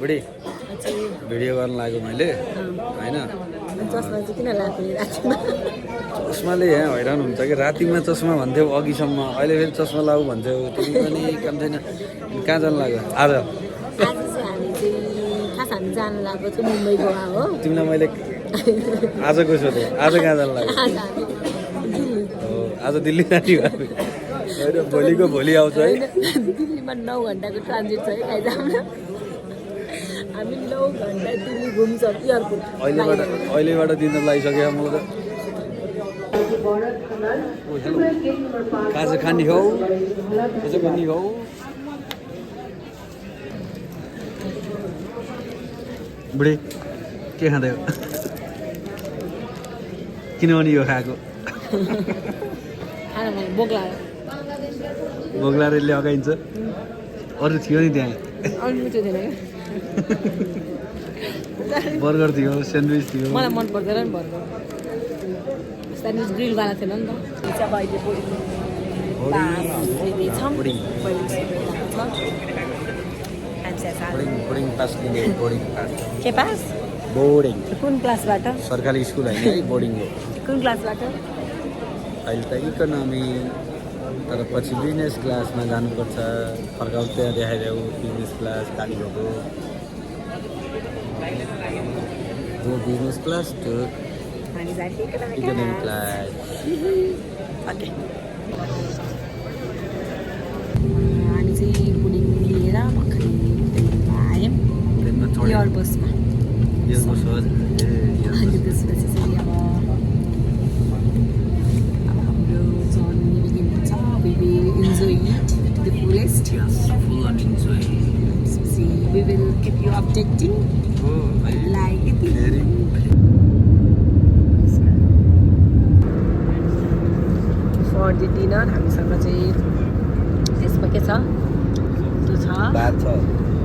बुढी भिडियो गर्न लाग्यो मैले होइन चस्मा चाहिँ किन लगाएको नि रातिमा चस्माले यहाँ हैरान हुन्छ कि रातिमा चस्मा भन्थ्यौ अघिसम्म अहिले फेरि चस्मा लगाऊ भन्थ्यौ तिमी पनि काम छैन कहाँ जानु लाग्यो आज आज चाहिँ हामी चाहिँ खास हामी जानु लागेको चाहिँ मुम्बई गोवा हो तिमीलाई मैले आजको सोधेँ आज कहाँ जानु लाग्यो आज हामी दिल्ली हो आज दिल्ली जाने हो हामी होइन भोलिको भोलि आउँछ है दिल्लीमा 9 घन्टाको ट्रान्जिट छ है काइजामा हामी 9 घन्टा दिल्ली घुम्छौँ एयरपोर्ट अहिलेबाट दिन लगाइसक्यो मलाई त काज खाने हो काज खाने हो बुढी के खाँदै हो किनभने यो खाएको खाना खाने बोक्ला बोग्लाले अगाइन्छ अरू थियो नि त्यहाँ अरू मिठो थिएन बर्गर थियो स्यान्डविच थियो मलाई मन पर्दैन नि बर्गर स्यान्डविच ग्रिल वाला थिएन नि त अब अहिले बोर्डिङ पास लिने बोर्डिङ पास के पास बोर्डिङ कुन क्लासबाट सरकारी स्कुल होइन है बोर्डिङ हो कुन क्लासबाट अहिले त इकोनोमी तर पछि बिजनेस क्लासमा जानुपर्छ फर्काउ त्यहाँ देखाइदेऊ बिजनेस क्लास खाली भएको जो बिजनेस क्लास त्यो इकोनोमी क्लास हामी चाहिँ बोर्डिङ लिएर भर्खरै आयौँ एयर बसमा अनि त्यसपछि चाहिँ अब हाम्रो जर्नी बिगिन हुन्छ we will enjoy it to the fullest त्यसपछि we will keep you updating like it for the dinner हामीसँग चाहिँ त्यसमा के छ त्यो छ भात छ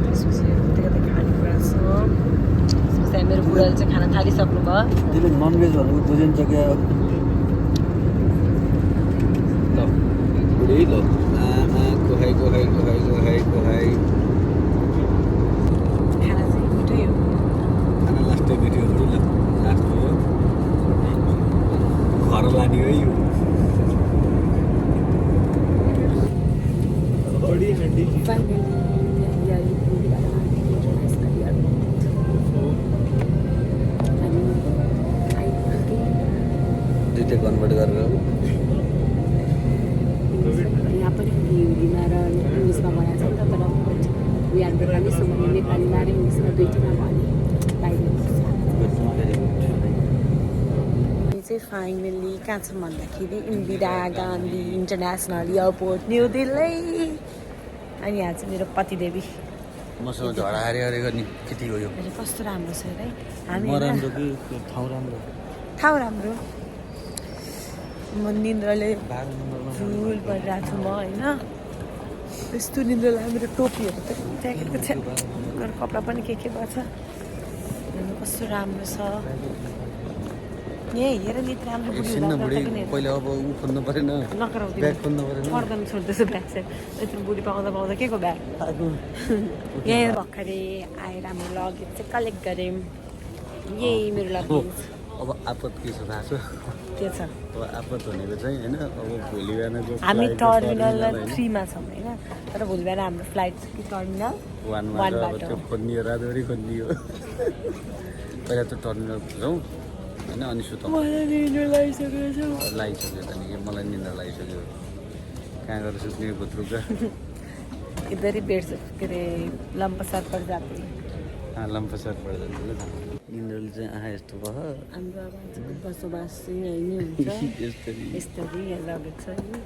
त्यसपछि कता खानेकुरा छ त्यसपछि मेरो बुढाले चाहिँ खाना थालिसक्नु भयो तिमीले ननभेज भनेको बुझिन्छ क्या ल बुढी ल कोहाई खाना चाहिँ मिठै हो खाना लास्टै भिडियो ल लास्ट हो घर लाने है यो बडी ह्यान्डी दुइटै कन्भर्ट गरेर यहाँ पनि हिन्दीमा र इङ्ग्लिसमा बनाएको छ नि त तर उयो नेपाली सुन्ने नेपालीमा र इङ्ग्लिसमा दुइटैमा भने चाहिँ फाइनली कहाँ छ भन्दाखेरि Indira Gandhi international airport new Delhi अनि यहाँ चाहिँ मेरो पतिदेवी मसँग झडा हारे गर्ने केटी हो यो कस्तो राम्रो छ है हामी राम्रो कि ठाउँ राम्रो ठाउँ राम्रो म निन्द्राले झुल परिरहेको छु म होइन यस्तो निन्द्रालाई मेरो टोपीहरू त ज्याकेटको छ कपडा पनि के भएको छ हेर्नु कस्तो राम्रो छ यही हेर नि राम्रो पहिला अब ऊ खोज्नु परेन ब्याग खोज्नु परेन पर्दैन छोड्दैछु ब्याग चाहिँ यत्रो बुढी पाउँदा पाउँदा के को ब्याग यही भर्खरै आएर हाम्रो लगेज चाहिँ कलेक्ट गऱ्यौँ यही मेरो लगेज अब आपत के छ थाहा छ के छ अब आपत भनेको चाहिँ होइन अब भोलि बिहान जो हामी टर्मिनल 3 मा छौँ होइन तर भोलि बिहान हाम्रो फ्लाइट छ कि टर्मिनल 1 मा त्यो खोज्नियो रातभरि खोज्नियो पहिला त टर्मिनल पुग्छौँ होइन अनि सुताउँ लगाइसक्यो त नि मलाई निन्द्रा लगाइसक्यो कहाँ गएर सुत्ने भुत्रुका इधर ही बेड से के लम्पसार पड़ जाती है लम्पसार पड़ जाती है निन्द्राले चाहिँ आहा यस्तो भयो हाम्रो अब बसोबास चाहिँ यही नै हुन्छ यस्तरी यहाँ लगेज छ नि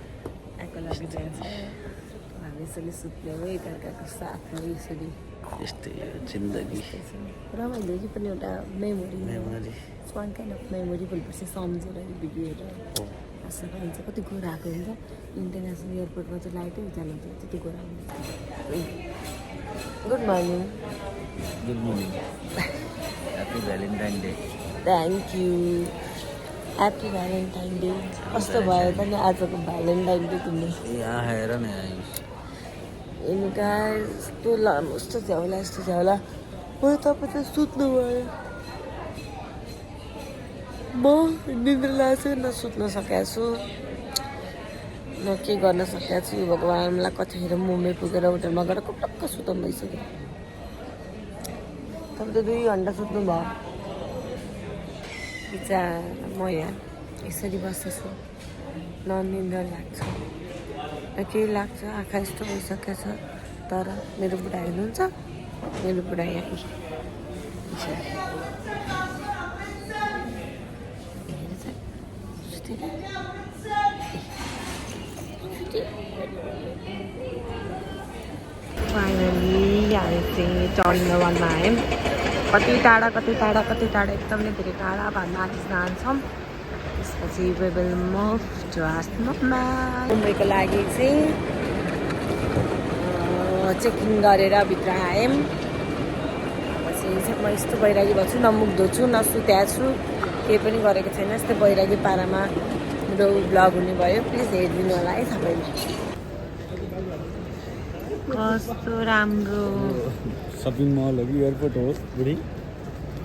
आएको लगेज छ हामी यसरी सुत्ने हो एकअर्काको साथमा यसरी यस्तै जिन्दगी रमाइलो यो पनि एउटा memory one kind of memory भएपछि सम्झेर भिडियोहरू हाँस्न पाइन्छ कति गोरा आएको हुन्छ इन्टरनेसनल एयरपोर्टमा चाहिँ लाइटै उज्यालो हुन्छ त्यति गोरा हुन्छ good morning happy Valentine day thank you happy Valentine day कस्तो भयो त नि आजको भ्यालेन्टाइन डे तिमीले यहाँ हेर न हेर्नुका यस्तो लामो यस्तो झ्याउला हो तपाईँ त सुत्नु भयो म निद्रा लाग्छ न सुत्न सकेको छु न के गर्न सकेको छु भगवान्लाई कतिखेर मुम्बई पुगेर होटलमा गएर टक्क सुतम भइसक्यो तपाईँ त 2 घन्टा सुत्नु भयो बिचरा म यहाँ यसरी बस्दैछु न निन्द्रा लाग्छ न केही लाग्छ आँखा यस्तो भइसकेको छ तर मेरो बुढा हेर्नुहुन्छ मेरो बुढा यहाँ फाइनली हामी चाहिँ टर्मिनल 1 मा आयौँ कति टाढा एकदम नै धेरै टाढा माथि जान्छौँ त्यसपछि we will move to Asnopma मुम्बईको लागि चाहिँ चेकिङ गरेर भित्र आयौँ पछि म यस्तो बैरागी भएको छु न मुख धोछु न सुत्या छु केही पनि गरेको छैन यस्तै बैरागी पारामा मेरो ब्लग हुने भयो प्लिज हेरिदिनु होला है सबैले कस्तो राम्रो सपिङ मल हो कि एयरपोर्ट हो बुढी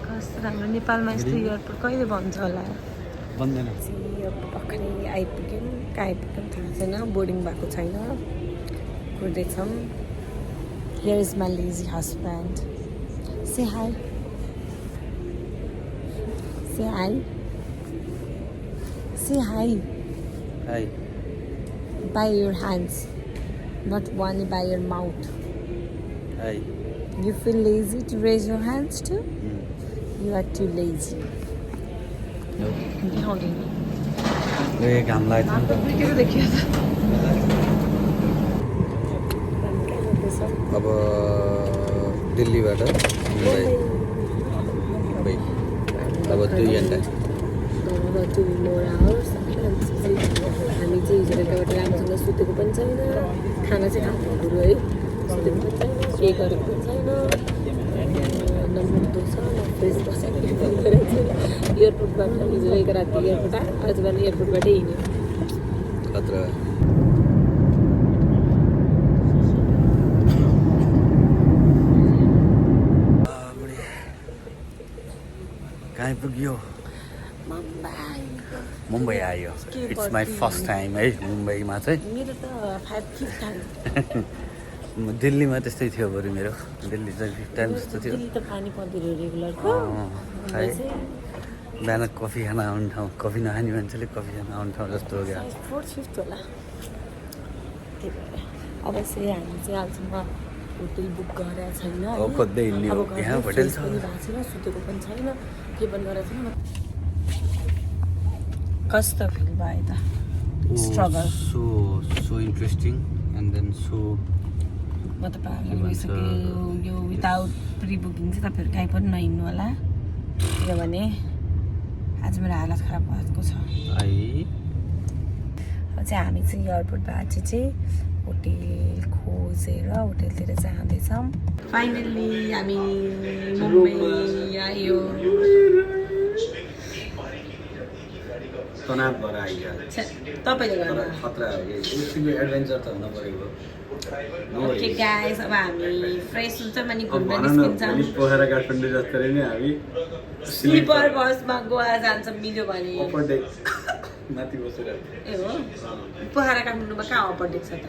कस्तो राम्रो नेपालमा यस्तो एयरपोर्ट कहिले बन्छ होला बन्दैन भर्खरै आइपुग्यौँ कहाँ आइपुग्यौँ थाहा छैन बोर्डिङ भएको छैन कुर्दैछौँ here is my lazy husband say hi say hi say hi hi by your hands not only by your mouth hi you feel lazy to raise your hands too you are too lazy ए घाम लाग्छ अब दिल्लीबाट मुम्बई अब 2 घन्टा हामी चाहिँ हिजो बेलुकाबाट राम्रोसँग सुतेको पनि छैन खाना चाहिँ खाएको कुरो है सुतेको पनि छैन केही गरेको पनि छैन न मुख धोछ न फ्रेस बसेको पनि गरेको छैन एयरपोर्टबाट हिजो बेलुका राति एयरपोर्ट आज बिहान एयरपोर्टबाटै हिँड्यो खतरा कहाँ आइपुग्यो मुम्बई आयो इट्स माई फर्स्ट टाइम है मुम्बईमा चाहिँ मेरो त 5th टाइम दिल्लीमा त्यस्तै थियो बरु मेरो दिल्ली चाहिँ 5th टाइम जस्तो थियो दिल्ली त पानी पर्दैन रेगुलरको है बिहान कफी खान आउने ठाउँ कफी नखाने मान्छेले कफी खान आउने ठाउँ जस्तो हो क्या 4th 5th होला त्यही भएर अब चाहिँ हामी चाहिँ अहिलेसम्म होटल बुक गरेर छैन अब खोज्दै हिँड्ने हो यहाँ होटल छ पनि भएको छैन सुतेको पनि छैन के पनि गरेको छैन कस्तो फिल भयो त struggle so interesting and then so म त पागल भइसक्यो यो विदाउट प्री बुकिङ चाहिँ तपाईँहरू कहीँ पनि नहिँड्नु होला किनभने आज मेरो हालत खराब भएको छ है अब चाहिँ हामी चाहिँ एयरपोर्टबाट चाहिँ होटेल खोजेर होटेलतिर जाँदैछौँ फाइनल्ली हामी मुम्बई आयो तनाव भएर आइयो तपाईँले गर्नु खतरा एडभेन्चर त हुन परेको ओके गाइस अब हामी फ्रेस हुन्छ अनि घुम्न निस्किन्छौँ पोखरा काठमाडौँ जस्तै नै हामी स्लिपर बसमा गोवा जान्छ मिल्यो भने अपर डेक माथि बसेर ए हो पोखरा काठमाडौँमा कहाँ अपर डेक छ त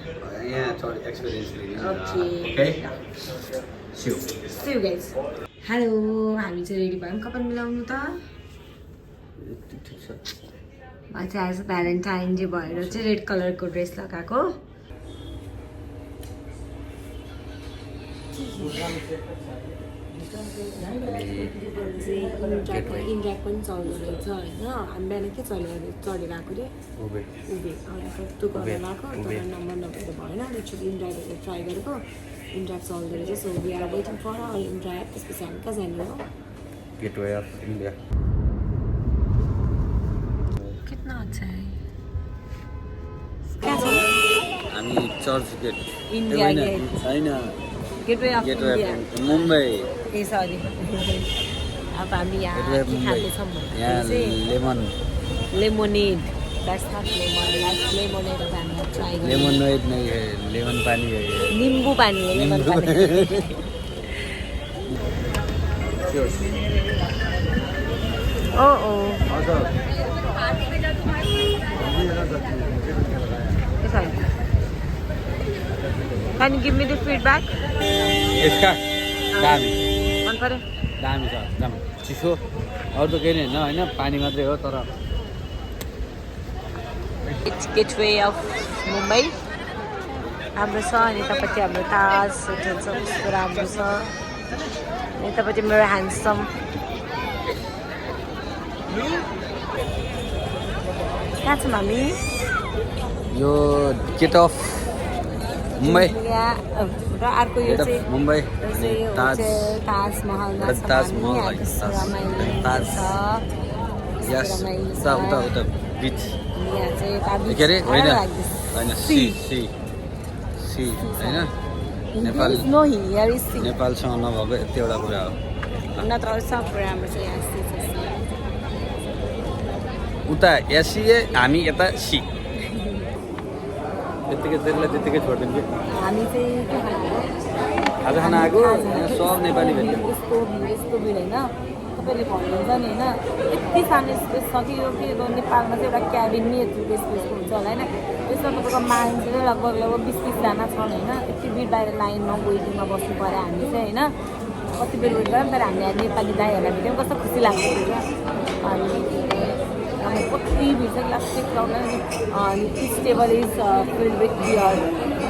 यहाँ चढ एक्सपिरियन्स लिनु okay see you guys hello हामी चाहिँ रेडी भयौँ कपाल मिलाउनु त ठिक छ म चाहिँ आज भ्यालेन्टाइन डे भएर चाहिँ रेड कलरको ड्रेस लगाएको इन्ड्राक पनि चल्दो रहेछ होइन हामी बिहान के चढेर आएको रे उभे त्यो गरेर आएको तर नम्बर नभएर भएन एकचोटि इन्ड्राकहरू ट्राई गरेको इन्ड्राक चल्दो रहेछ so we are waiting for our इन्ड्राक त्यसपछि हामी कहाँ जाने हो गेटवे अफ इन्डिया कितना अच्छा है हामी चर्च गेट इन्डिया गेट छैन gateway of India Mumbai A sorry अब हामी यहाँ खाँदैछौँ यहाँ लेमोनेड द्याट्स नट लेमोनेड अब हामी ट्राई गर्छौँ लेमोनेड नै है लेमन पानी है निम्बु पानी है लेमन पानी yours. Oh. Also, Can you give me the feedback? यसका दामी मन पर्यो? दामी छ एकदम चिसो अरू त केही नै होइन होइन पानी मात्रै हो तर It's gateway of Mumbai. हाम्रो छ अनि यतापट्टि हाम्रो ताज होटल छ कस्तो राम्रो छ अनि यतापट्टि मेरो ह्यान्डसम कहाँ छ मामी यो गेट अफ मुम्बई र अर्को यो चाहिँ मुम्बई यो चाहिँ यो होटल ताजमहलमा छ ताजमहल मामी कस्तो रमाइलो ताज छ यस कस्तो उता रमाइलो उता छ उता बिच यहाँ चाहिँ ताबी के अरे होइन लाग्दैछ होइन सी सी सी होइन Nepal no here is sea नेपालसँग नभएको यति एउटा कुरा हो नत्र अरू सब राम्रो छ यहाँ सी छ उता एसिए हामी यता सी त्यत्तिकै त्यसलाई त्यत्तिकै छोडिदिन्छु हामी चाहिँ के खाना आज खाना आएको यहाँ सब नेपाली भेट्यो यस्तो भिड होइन तपाईँले भन्नुहुन्छ नि होइन यति सानो स्पेस छ कि यो के नेपालमा चाहिँ एउटा क्याबिनमै यत्रो स्पेस हुन्छ होला होइन त्यसमा तपाईँको मान्छे लगभग 20-30जना छन् होइन यति भिड बाहिर लाइनमा वेटिङमा बस्नु पऱ्यो हामी चाहिँ होइन कति बेर वेट गऱ्यौँ तर हामीले नेपाली दाइहरूलाई भेट्यौँ कस्तो खुसी लाग्छ अनि कति भिड छ लास्टिक प्रब्लम अनि each table is filled with beer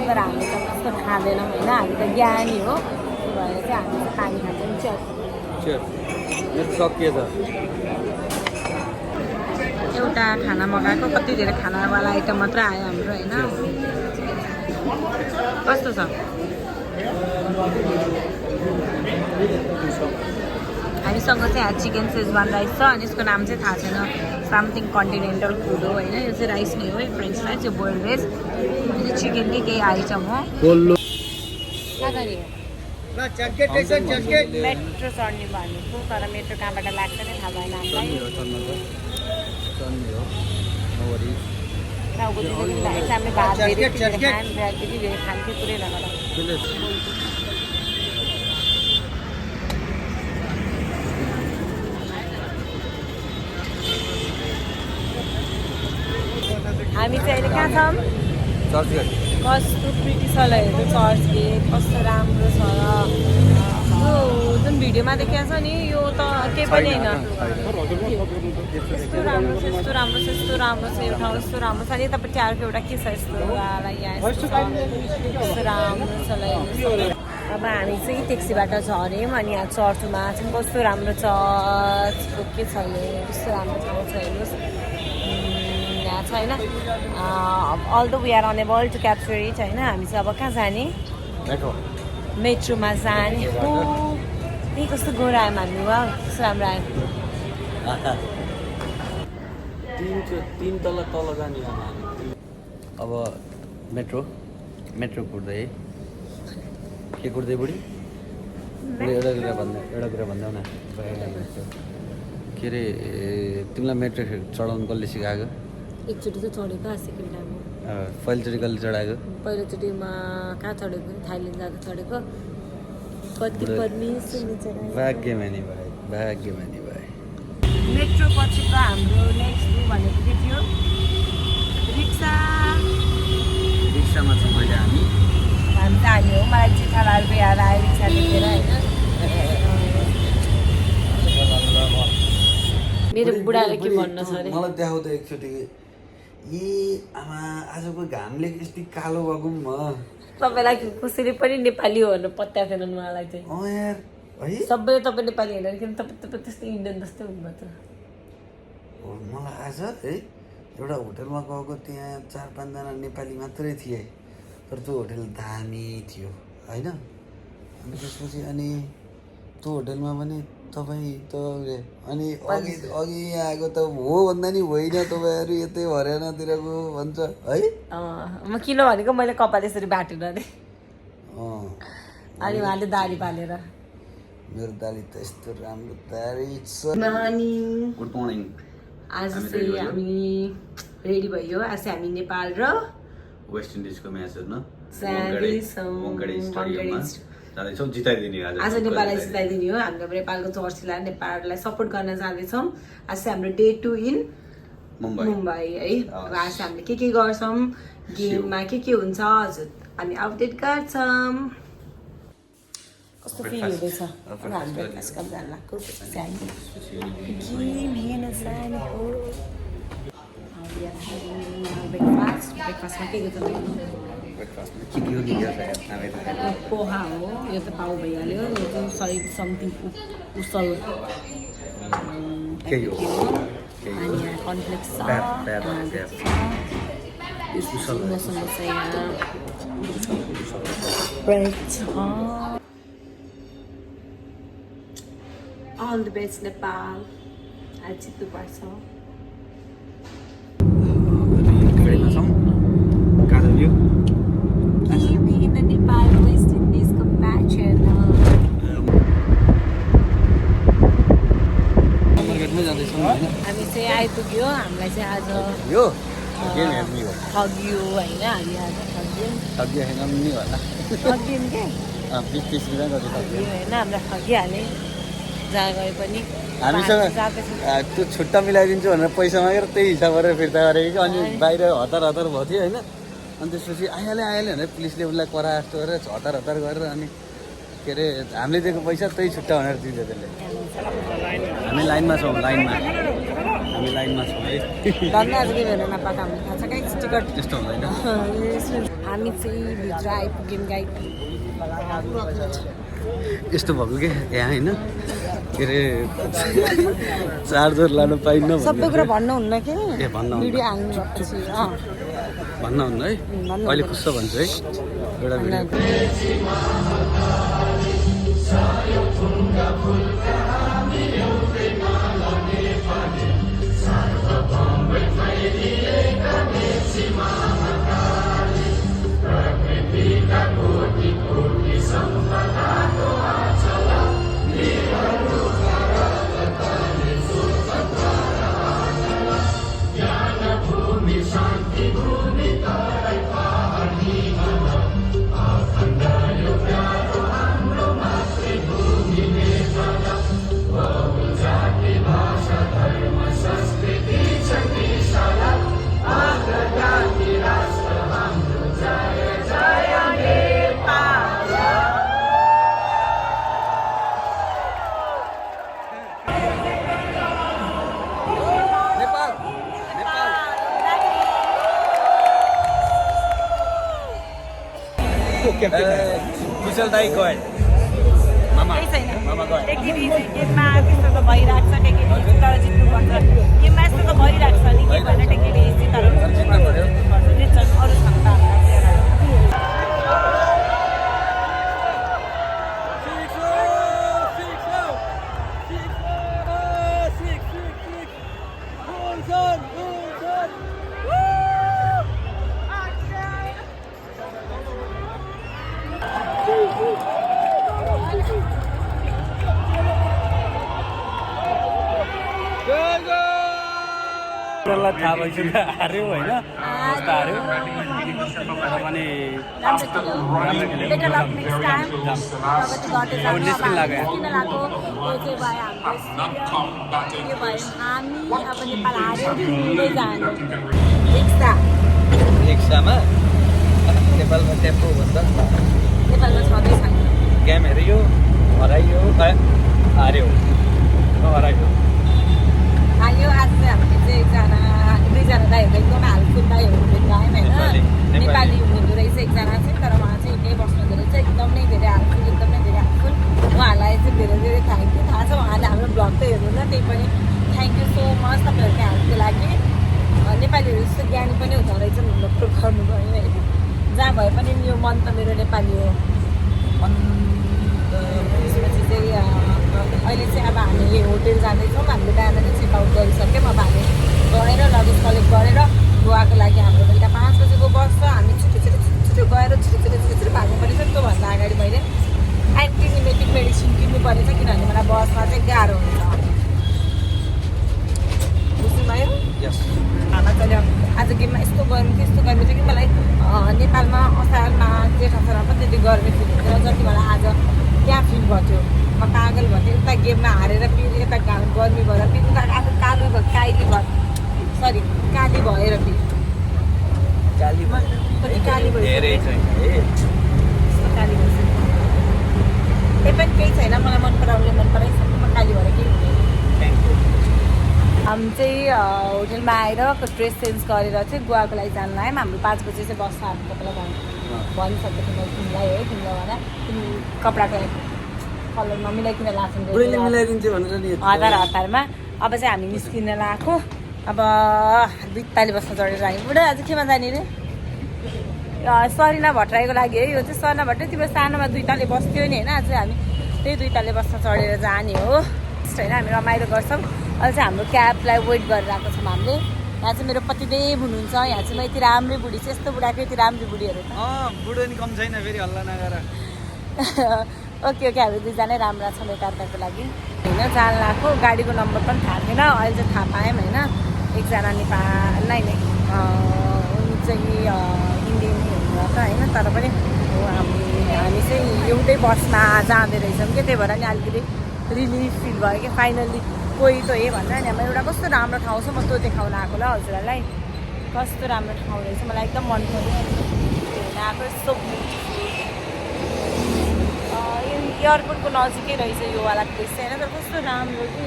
तर हामी त त्यस्तो खाँदैनौँ होइन हामी त ज्ञानी हो त्यो भएर चाहिँ हामी चाहिँ पानी खान्छौँ चेयर मेरो सकिएछ एउटा खाना मगाएको कति धेरै खानावाला आइटम मात्र आयो हाम्रो होइन कस्तो छ हामीसँग चाहिँ यहाँ चिकन सेजवान राइस छ अनि यसको नाम चाहिँ थाहा छैन समथिङ कन्टिनेन्टल फुड हो होइन यो चाहिँ राइस नै हो फ्रेन्च फ्राइज यो बोइल्ड भेज अनि चिकनकै केही आइटम हो कहाँ जाने मेट्रो चढ्ने भनेको तर मेट्रो कहाँबाट लाग्छ नै थाहा भएन हामीलाई टाउको चाहिँ लागेको छ हामीले भात धेरै खान्थ्यो पुरै नगर्दा हामी चाहिँ अहिले कहाँ छौँ चर्च गेट कस्तो प्रिटी छ हेर्नु चर्च गेट कस्तो राम्रो छ यो जुन भिडियोमा देखाएको छ नि यो त केही पनि होइन यस्तो राम्रो छ यस्तो राम्रो छ यस्तो राम्रो छ यो ठाउँ यस्तो राम्रो छ अनि यतापट्टि अर्को एउटा के छ यस्तो यहाँ यस्तो राम्रो छ अब हामी चाहिँ ट्याक्सीबाट झऱ्यौँ अनि यहाँ चर्चमा चाहिँ कस्तो राम्रो चर्चको के छ यो कस्तो राम्रो ठाउँ छ हेर्नुहोस् यहाँ छ होइन although we are unable to capture it होइन हामी चाहिँ अब कहाँ जाने मेट्रोमा जाने हो त्यही कस्तो गोरा आयो हामी वा कस्तो राम्रो आयो तीन तल जाने अब मेट्रो कुर्दै के कुर्दै बुढी एउटा कुरा भन्दा न के अरे तिमीलाई मेट्रो चढाउनु कसले सिकाएको एकचोटि चाहिँ चढेको सेकेन्ड टाइम पहिलोचोटि कसले चढाएको पहिलोचोटिमा कहाँ चढेको थाइल्यान्ड जाँदा चढेको कति परमिसन भाग्यमानी भाइ मेट्रो पछिको हाम्रो नेक्स्ट भनेको के थियो रिक्सामा छ मैले हामी त हाल्यो हो मलाई जेठालालको याद आयो रिक्सा देखेर होइन मेरो बुढाले के भन्न छ अरे मलाई देखाउँदा एकचोटि ए आमा आजको घामले यति कालो भएको तपाईँलाई कसैले पनि नेपाली हो भनेर पत्याएको थिएन मलाई चाहिँ यार है सबैले तपाईँ नेपाली होइन किन तपाईँ त्यस्तै इन्डियन जस्तै हुनुभयो त मलाई आज है एउटा होटलमा गएको त्यहाँ 4-5 जना नेपाली मात्रै थिए तर त्यो होटल दामी थियो होइन अनि त्यसपछि अनि त्यो होटलमा पनि तपाईँ त अनि अघि आएको त हो भन्दा नि होइन तपाईँहरू यतै हरियाणातिरको भन्छ है म किन भनेको मैले कपाल यसरी बाटेर अरे अनि उहाँले दाली पालेर मेरो दाली त यस्तो राम्रो दारी छ गुड मर्निङ आज चाहिँ हामी रेडी भयो आज चाहिँ हामी नेपाल र वेस्ट इन्डिजको म्याच हेर्न जाँदैछौँ जिताइदिने आज नेपाललाई जिताइदिने हो हाम्रो नेपालको जर्सीलाई नेपाललाई सपोर्ट गर्न जाँदैछौँ आज चाहिँ हाम्रो डे 2 इन मुम्बई है अब आज हामीले के गर्छौँ गेममा के हुन्छ हजुर हामी अपडेट गर्छौँ कस्तो फिल हुँदैछ अब हामी ब्रेकफास्ट गर्न जान लाग्यो गेम हेर्न जाने हो ब्रेकफास्टमा के पोहा हो यो त पाउ भइहाल्यो यो चाहिँ सरी समथिङ उसल अनि यहाँ कन्फ्लेक्स छ अल द बेस्ट नेपाल आज जित्नुपर्छ Nepal West Indies को मैच है ना हामी चाहिँ आइपुग्यो हामीलाई चाहिँ आज ठग्यो होइन हामी आज ठग्यौँ होइन हामीलाई ठगिहाले जहाँ गए पनि हामीसँग त्यो छुट्टा मिलाइदिन्छु भनेर पैसा मागेर त्यही हिसाब गरेर फिर्ता गरेको कि अनि बाहिर हतार भयो थियो होइन अनि त्यसपछि आइहाल्यो भनेर पुलिसले उसलाई करा जस्तो गरेर हतार गरेर अनि के अरे हामीले दिएको पैसा त्यही छुट्टा भनेर दिन्छ त्यसले हामी लाइनमा छौँ है धन्यवाद के भनेर नपाएको हामीले थाहा छ कहीँ टिकट त्यस्तो हुँदैन हामी चाहिँ भित्र आइपुग्यौँ गाई यस्तो भएको के यहाँ होइन के अरे चार्जर लानु पाइन्न सबै कुरा भन्नुहुन्न कि ए भन्न भिडियो हाल्नु भन्नुहुन्न है अहिले खुस्स भन्छु है एउटा भिडियो कुशल दाई गए मामा गए गेममा त्यस्तो त भइरहेको छ टेकेली तर जित्नुपर्छ गेममा यस्तो त भइरहेको छ नि के भनेर टेकेली जिताएर अरू क्षमता थाहा भइसक्यो हार्यो होइन हार्यो पनि निस्किन लाग्यो रिक्सामा नेपालमा टेम्पो भन्दा नेपालमा छँदैछ गेम हेऱ्यो हराइयो हार्यो हराइयो हाल्यो आज चाहिँ हामीले चाहिँ एकजना दुईजना दाइहरू एकदम हालफुल दाइहरू भेट्यौँ होइन नेपाली हुनुहुँदो रहेछ एकजना चाहिँ तर उहाँ चाहिँ यहीँ बस्नुहुँदो रहेछ एकदमै धेरै हालफुल उहाँहरूलाई चाहिँ धेरै धेरै थ्याङ्क यू थाहा छ उहाँले हाम्रो ब्लग त हेर्नुहुन्न त्यही पनि थ्याङ्क यू सो मच तपाईँहरूको हेल्पको लागि नेपालीहरू जस्तो ज्ञानी पनि हुँदो रहेछ भन्नु गर्नुभयो है जहाँ भए पनि यो मन त मेरो नेपाली हो त्यसपछि चाहिँ अहिले चाहिँ अब हामी होटेल जाँदैछौँ हामीले बिहान नै चेकआउट गरिसक्यौँ अब हामी गएर लगेज कलेक्ट गरेर गोवाको लागि हाम्रो बेलुका 5 बजेको बस छ हामी छिटो गएर छिटो भाग्नु परेछ त्योभन्दा अगाडि मैले एन्टिनिमेटिक मेडिसिन किन्नु परेछ किनभने मलाई बसमा चाहिँ गाह्रो हुन्छ बुझ्नुभयो खाना चाहिँ आज गेममा यस्तो गर्मी छ कि मलाई नेपालमा असारमा जेठ असारमा पनि त्यति गर्मी फिल हुँदैन जति मलाई आज भयो त्यो म पागल भयो उता गेममा हारेर फेरि यता घाम गर्मी भएर फेरि उता आफू कालो भयो काली भयो सरी काली भएर फेरि काली भयो धेरै छैन है काली भएछ त्यही पनि केही छैन मलाई मन पराउने मन पराइसक्यो म काली भएर केही हुँदैन थ्याङ्क यू हामी चाहिँ होटेलमा आएर ड्रेस चेन्ज गरेर चाहिँ गोवाको लागि जानु लाग्यौँ हाम्रो 5 बजी चाहिँ बस्छ हामी तपाईँलाई भनिसकेको थिएँ मैले तिमीलाई है तिमीलाई भने तिमी कपडाको कलर नमिलाइकन लाग्छ हतारमा अब चाहिँ हामी निस्किन लगाएको अब 2 ताले बस्न चढेर हामी बुढा आज केमा जाने रे सरिना भट्टराईको लागि है यो चाहिँ सरिना भट्टराई तिम्रो सानोमा 2 ताले बस्थ्यो नि होइन आज हामी त्यही 2 ताले बस्न चढेर जाने हो होइन हामी रमाइलो गर्छौँ अहिले चाहिँ हाम्रो क्याबलाई वेट गरेर आएको छौँ हामीले यहाँ चाहिँ मेरो पतिदेव हुनुहुन्छ यहाँ चाहिँ म यति राम्रै बुढी चाहिँ यस्तो बुढाको यति राम्री बुढीहरू बुढो नि कम छैन फेरि हल्ला नगर ओके ओके हामी 2 जनै राम्रा छौँ एकाअर्काको लागि होइन जान लगाएको गाडीको नम्बर पनि थाहा थिएन अहिले चाहिँ थाहा पायौँ होइन एकजना नेपाल नै उनी चाहिँ हिन्दी हुनुहुन्छ होइन तर पनि हामी चाहिँ एउटै बसमा जाँदै रहेछौँ कि त्यही भएर नि अलिकति रिलिफ फिल भयो कि फाइनल्ली कोही त हे भन्छ नि एउटा कस्तो राम्रो ठाउँ छ म त्यो देखाउन आएको ल हजुरहरूलाई कस्तो राम्रो ठाउँ रहेछ मलाई एकदम मन पऱ्यो हेर्न आएको यस्तो एयरपोर्टको नजिकै रहेछ यो वाला प्लेस चाहिँ होइन तर कस्तो राम्रो कि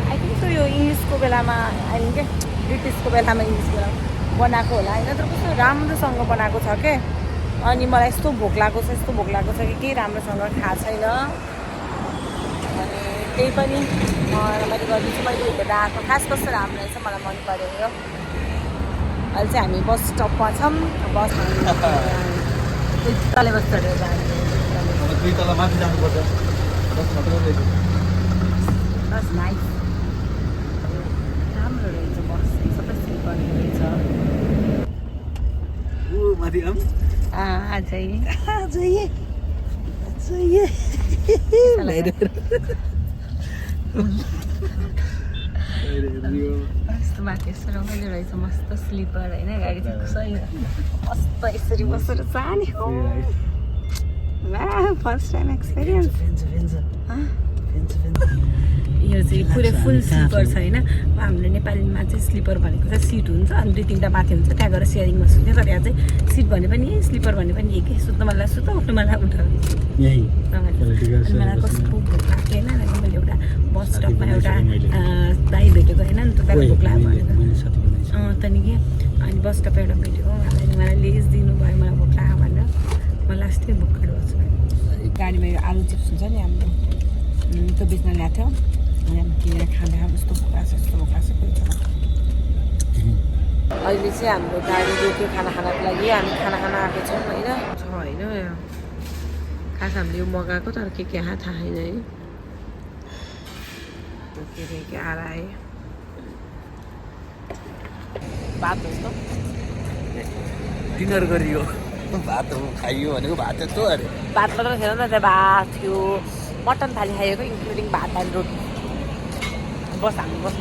आई थिङ्क सो यो इङ्ग्लिसको बेलामा आई थिङ्क के ब्रिटिसको बेलामा इङ्ग्लिसको बेलामा बनाएको होला होइन तर कस्तो राम्रोसँग बनाएको छ के अनि मलाई यस्तो भोक लागेको छ कि केही राम्रोसँग थाहा छैन अनि त्यही पनि मैले गरिदिन्छु मैले हेरेर आएको खास कस्तो राम्रो रहेछ मलाई मन पऱ्यो यो अहिले चाहिँ हामी बस स्टपमा छौँ बस तले बस चढेर जाने माथि जानुपर्छ बस नाइस राम्रो रहेछ बस सबै स्लिपर रहेछ माथि कस्तो माथि यस्तो रमाइलो रहेछ मस्त स्लिपर होइन गाडी चाहिँ सही मस्त यसरी बसेर जाने हो फर्स्ट टाइम एक्सपिरियन्स यो चाहिँ पुरै फुल स्लिपर छ होइन हाम्रो नेपालीमा चाहिँ स्लिपर भनेको चाहिँ सिट हुन्छ अनि 2-3टा माथि हुन्छ त्यहाँ गएर सेयरिङमा सुत्ने तर यहाँ चाहिँ सिट भने पनि स्लिपर भने पनि एकै सुत्नु मलाई सुत उठ्नु मलाई उठ मलाई कस्तो भोक लाग्यो होइन मैले एउटा बस स्टपमा एउटा दाइ भेटेको होइन नि त दाइ भोक लाग्यो भनेर त्यहाँदेखि अनि बस स्टपमा एउटा भेटेको मलाई लेज दिनुभयो मलाई भोक लाग्यो भनेर म लास्टै भोक काट्यो गाडीमा यो आलु चिप्स हुन्छ नि हाम्रो त्यो बेच्न ल्याएको थियो अनि हामी किनेर खाँदा यस्तो भोक लाग्छ अहिले चाहिँ हाम्रो गाडी रोक्यो खाना खानको लागि हामी खाना खान आएको छौँ होइन खास हामीले यो मगाएको तर के थाहा छैन है के आए भात जस्तो डिनर गरियो भात खाइयो भनेको भात यस्तो अरे भात मात्र थिएन नि त भात थियो मटन थाली खाइएको इन्क्लुडिङ भात एन्ड रोटी बस हामी बस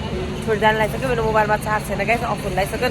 छोडी जानु लगाइसक्यो मेरो मोबाइलमा चार्ज छैन गाइस अफ हुन लगाइसक्यो